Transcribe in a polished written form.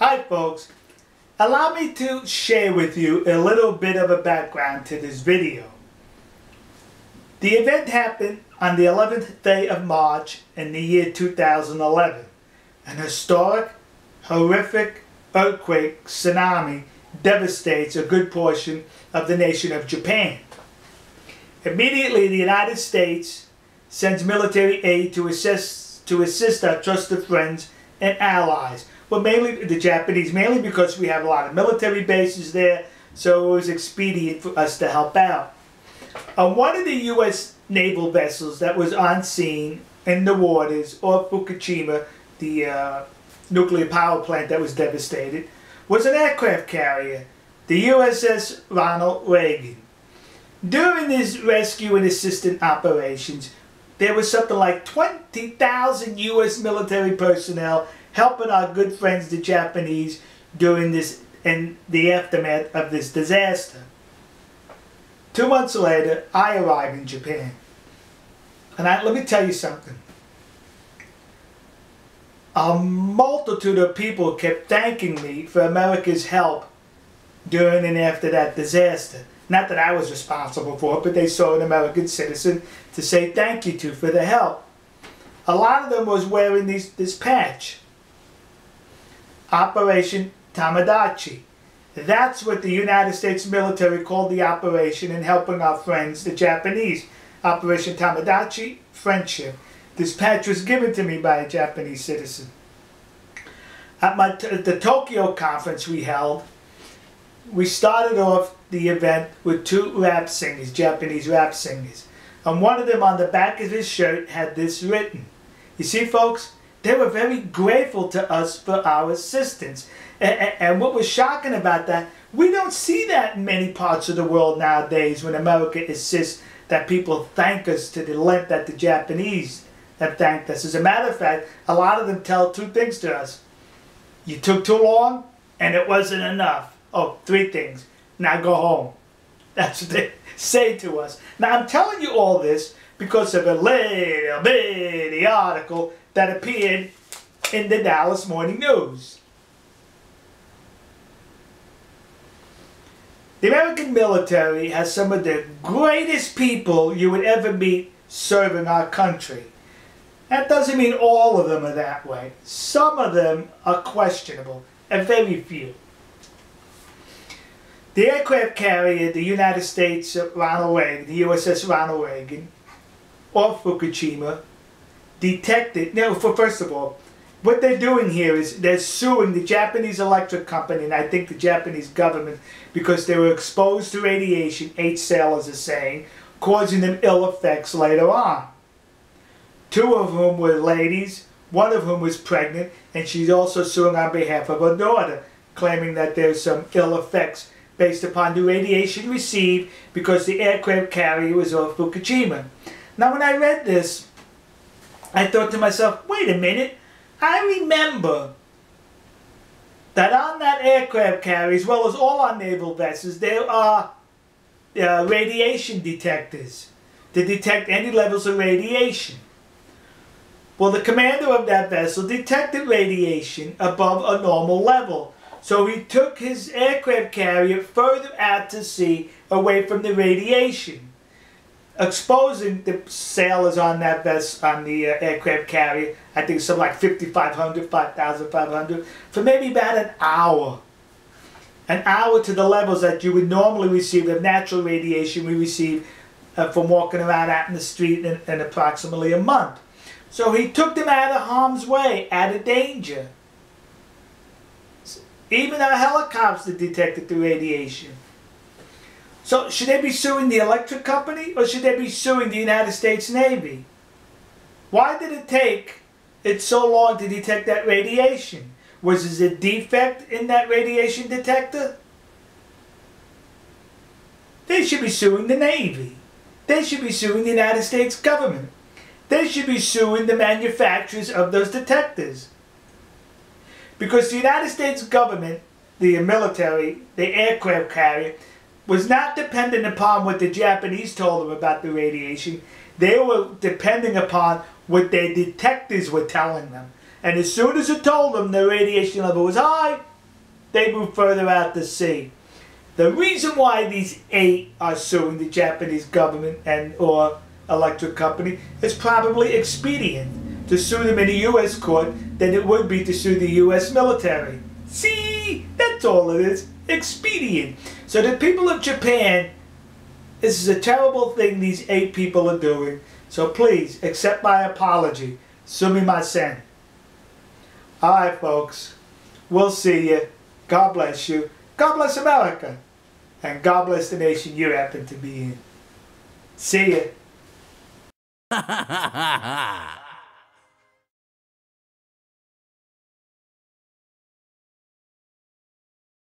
Hi folks, allow me to share with you a little bit of a background to this video. The event happened on the 11th day of March in the year 2011. An historic, horrific earthquake tsunami devastates a good portion of the nation of Japan. Immediately the United States sends military aid to assist our trusted friends and allies. Well, mainly the Japanese, mainly because we have a lot of military bases there, so it was expedient for us to help out. On one of the U.S. naval vessels that was on scene in the waters of Fukushima, the nuclear power plant that was devastated, was an aircraft carrier, the USS Ronald Reagan. During his rescue and assistance operations, there was something like 20,000 U.S. military personnel helping our good friends the Japanese during this and the aftermath of this disaster. 2 months later, I arrived in Japan. And let me tell you something. A multitude of people kept thanking me for America's help during and after that disaster. Not that I was responsible for it, but they saw an American citizen to say thank you to for the help. A lot of them was wearing this patch. Operation Tomadachi. That's what the United States military called the operation in helping our friends, the Japanese. Operation Tomadachi, friendship. This patch was given to me by a Japanese citizen. At the Tokyo conference we held, we started off the event with two rap singers, Japanese rap singers. And one of them on the back of his shirt had this written. You see, folks, they were very grateful to us for our assistance. And what was shocking about that, we don't see that in many parts of the world nowadays when America insists that people thank us to the length that the Japanese have thanked us. As a matter of fact, a lot of them tell two things to us. You took too long and it wasn't enough. Oh, three things. Now go home. That's what they say to us. Now I'm telling you all this because of a little bitty article that appeared in the Dallas Morning News. The American military has some of the greatest people you would ever meet serving our country. That doesn't mean all of them are that way. Some of them are questionable, and very few. The aircraft carrier, the United States Ronald Reagan, the USS Ronald Reagan, or Fukushima, detected, first of all, what they're doing here is they're suing the Japanese electric company, and I think the Japanese government, because they were exposed to radiation, 8 sailors are saying, causing them ill effects later on. 2 of whom were ladies, 1 of whom was pregnant, and she's also suing on behalf of her daughter, claiming that there's some ill effects based upon the radiation received because the aircraft carrier was off Fukushima. Now when I read this, I thought to myself, wait a minute, I remember that on that aircraft carrier, as well as all our naval vessels, there are radiation detectors to detect any levels of radiation. Well, the commander of that vessel detected radiation above a normal level. So he took his aircraft carrier further out to sea, away from the radiation, exposing the sailors on that vessel, on the aircraft carrier, I think something like 5,500, 5,500, for maybe about an hour. An hour to the levels that you would normally receive of natural radiation we receive from walking around out in the street in approximately a month. So he took them out of harm's way, out of danger. Even our helicopters detected the radiation. So should they be suing the electric company or should they be suing the United States Navy? Why did it take it so long to detect that radiation? Was there a defect in that radiation detector? They should be suing the Navy. They should be suing the United States government. They should be suing the manufacturers of those detectors. Because the United States government, the military, the aircraft carrier, was not dependent upon what the Japanese told them about the radiation. They were depending upon what their detectors were telling them. And as soon as it told them the radiation level was high, they move further out to sea. The reason why these 8 are suing the Japanese government and or electric company is probably expedient to sue them in a U.S. court than it would be to sue the U.S. military. See, that's all it is. Expedient. So the people of Japan, this is a terrible thing these 8 people are doing. So please, accept my apology. Sumimasen. Alright folks, we'll see you. God bless you. God bless America. And God bless the nation you happen to be in. See ya.